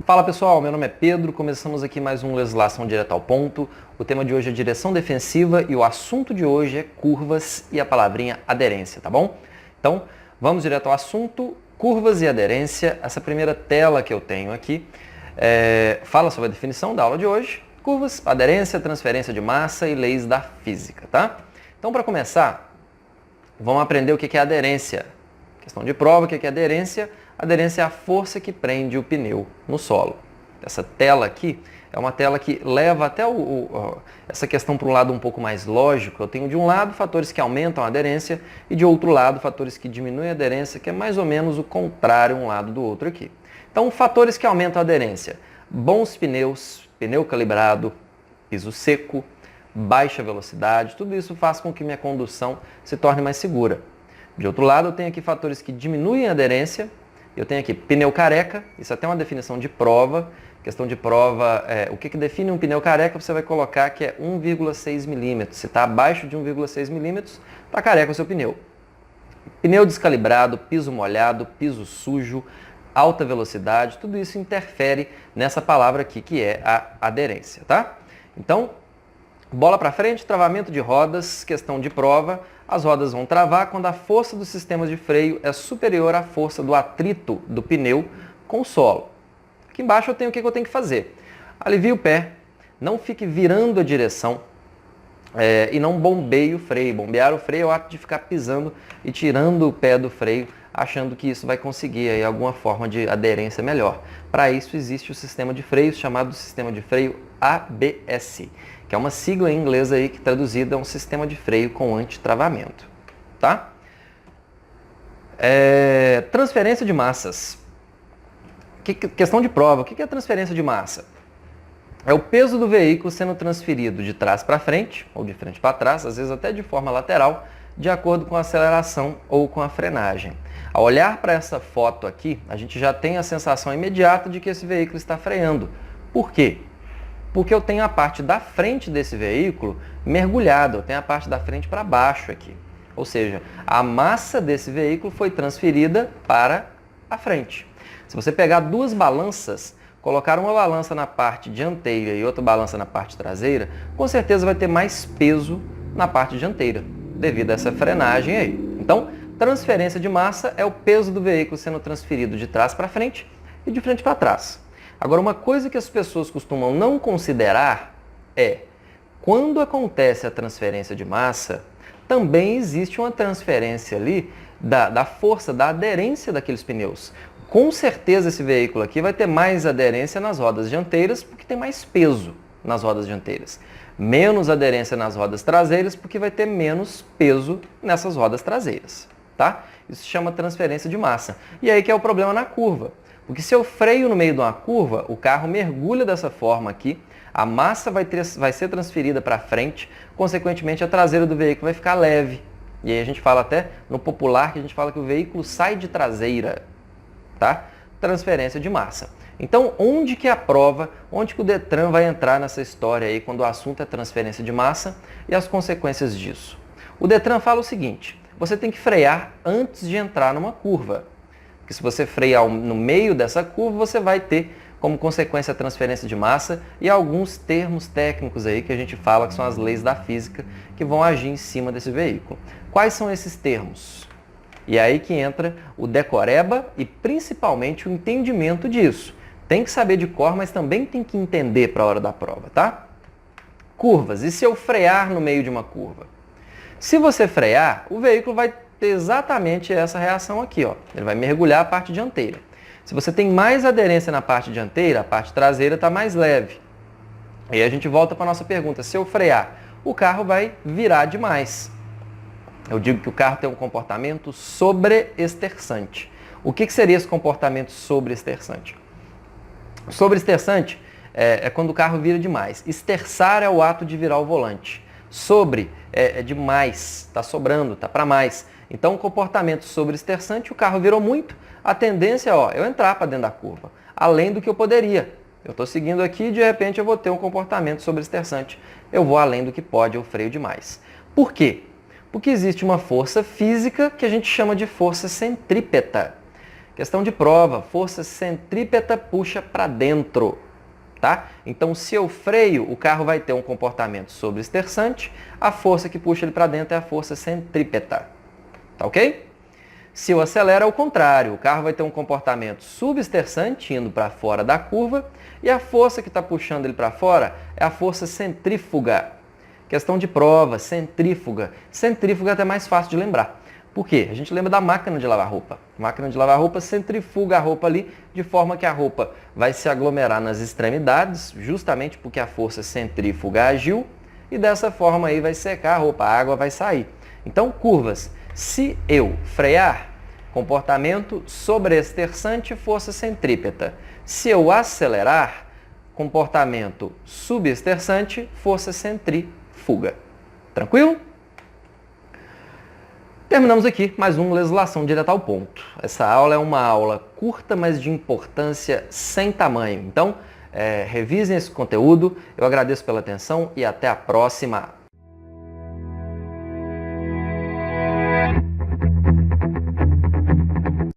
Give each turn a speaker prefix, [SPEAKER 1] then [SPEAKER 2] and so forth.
[SPEAKER 1] Fala pessoal, meu nome é Pedro, começamos aqui mais um Legislação Direto ao Ponto. O tema de hoje é direção defensiva e o assunto de hoje é curvas e a palavrinha aderência, tá bom? Então, vamos direto ao assunto, curvas e aderência. Essa primeira tela que eu tenho aqui fala sobre a definição da aula de hoje, curvas, aderência, transferência de massa e leis da física, tá? Então, para começar, vamos aprender o que é aderência. Questão de prova, o que é aderência? Aderência é a força que prende o pneu no solo. Essa tela aqui é uma tela que leva até essa questão para um lado um pouco mais lógico. Eu tenho de um lado fatores que aumentam a aderência e de outro lado fatores que diminuem a aderência, que é mais ou menos o contrário um lado do outro aqui. Então, fatores que aumentam a aderência. Bons pneus, pneu calibrado, piso seco, baixa velocidade, tudo isso faz com que minha condução se torne mais segura. De outro lado, eu tenho aqui fatores que diminuem a aderência. Eu tenho aqui pneu careca, isso até é uma definição de prova. Questão de prova, o que define um pneu careca, você vai colocar que é 1,6 milímetros. Se está abaixo de 1,6 milímetros, está careca o seu pneu. Pneu descalibrado, piso molhado, piso sujo, alta velocidade, tudo isso interfere nessa palavra aqui que é a aderência, tá? Então, bola para frente, travamento de rodas, questão de prova. As rodas vão travar quando a força do sistema de freio é superior à força do atrito do pneu com o solo. Aqui embaixo eu tenho o que eu tenho que fazer. Alivie o pé, não fique virando a direção e não bombeie o freio. Bombear o freio é o ato de ficar pisando e tirando o pé do freio, achando que isso vai conseguir aí alguma forma de aderência melhor. Para isso existe o sistema de freios chamado sistema de freio ABS, que é uma sigla em inglês aí que traduzida é um sistema de freio com antitravamento, tá? Transferência de massas. Questão de prova, o que é transferência de massa? É o peso do veículo sendo transferido de trás para frente, ou de frente para trás, às vezes até de forma lateral, de acordo com a aceleração ou com a frenagem. Ao olhar para essa foto aqui, a gente já tem a sensação imediata de que esse veículo está freando. Por quê? Porque eu tenho a parte da frente desse veículo mergulhada, eu tenho a parte da frente para baixo aqui. Ou seja, a massa desse veículo foi transferida para a frente. Se você pegar duas balanças, colocar uma balança na parte dianteira e outra balança na parte traseira, com certeza vai ter mais peso na parte dianteira, devido a essa frenagem aí. Então, transferência de massa é o peso do veículo sendo transferido de trás para frente e de frente para trás. Agora, uma coisa que as pessoas costumam não considerar é, quando acontece a transferência de massa, também existe uma transferência ali da força, da aderência daqueles pneus. Com certeza esse veículo aqui vai ter mais aderência nas rodas dianteiras, porque tem mais peso nas rodas dianteiras. Menos aderência nas rodas traseiras, porque vai ter menos peso nessas rodas traseiras, tá? Isso se chama transferência de massa. E aí que é o problema na curva. Porque se eu freio no meio de uma curva, o carro mergulha dessa forma aqui, a massa vai ser transferida para frente, consequentemente a traseira do veículo vai ficar leve. E aí a gente fala até, no popular, que a gente fala que o veículo sai de traseira, tá? Transferência de massa. Então, onde que é a prova, onde que o Detran vai entrar nessa história aí, quando o assunto é transferência de massa e as consequências disso? O Detran fala o seguinte, você tem que frear antes de entrar numa curva. Porque se você frear no meio dessa curva, você vai ter como consequência a transferência de massa e alguns termos técnicos aí que a gente fala que são as leis da física que vão agir em cima desse veículo. Quais são esses termos? E é aí que entra o decoreba e principalmente o entendimento disso. Tem que saber de cor, mas também tem que entender para a hora da prova, tá? Curvas. E se eu frear no meio de uma curva? Se você frear, o veículo vai ter exatamente essa reação aqui, ó. Ele vai mergulhar a parte dianteira. Se você tem mais aderência na parte dianteira, a parte traseira está mais leve. E aí a gente volta para a nossa pergunta. Se eu frear, o carro vai virar demais. Eu digo que o carro tem um comportamento sobreextersante. O que seria esse comportamento sobreextersante? Sobreextersante é quando o carro vira demais. Esterçar é o ato de virar o volante. Sobre é demais, está sobrando, está para mais. Então, o comportamento sobreextersante, o carro virou muito, a tendência é eu entrar para dentro da curva, além do que eu poderia. Eu estou seguindo aqui e de repente eu vou ter um comportamento sobreextersante. Eu vou além do que pode, eu freio demais. Por quê? Porque existe uma força física que a gente chama de força centrípeta. Questão de prova, força centrípeta puxa para dentro. Tá? Então, se eu freio, o carro vai ter um comportamento sobreextersante, a força que puxa ele para dentro é a força centrípeta. Tá ok? Se eu acelero, é o contrário. O carro vai ter um comportamento subextersante, indo para fora da curva, e a força que está puxando ele para fora é a força centrífuga. Questão de prova, centrífuga. Centrífuga é até mais fácil de lembrar. Por quê? A gente lembra da máquina de lavar roupa. A máquina de lavar roupa centrifuga a roupa ali, de forma que a roupa vai se aglomerar nas extremidades, justamente porque a força centrífuga agiu, e dessa forma aí vai secar a roupa, a água vai sair. Então, curvas. Se eu frear, comportamento sobreextersante, força centrípeta. Se eu acelerar, comportamento subextersante, força centrífuga. Tranquilo? Terminamos aqui mais uma legislação direta ao ponto. Essa aula é uma aula curta, mas de importância sem tamanho. Então, revisem esse conteúdo. Eu agradeço pela atenção e até a próxima.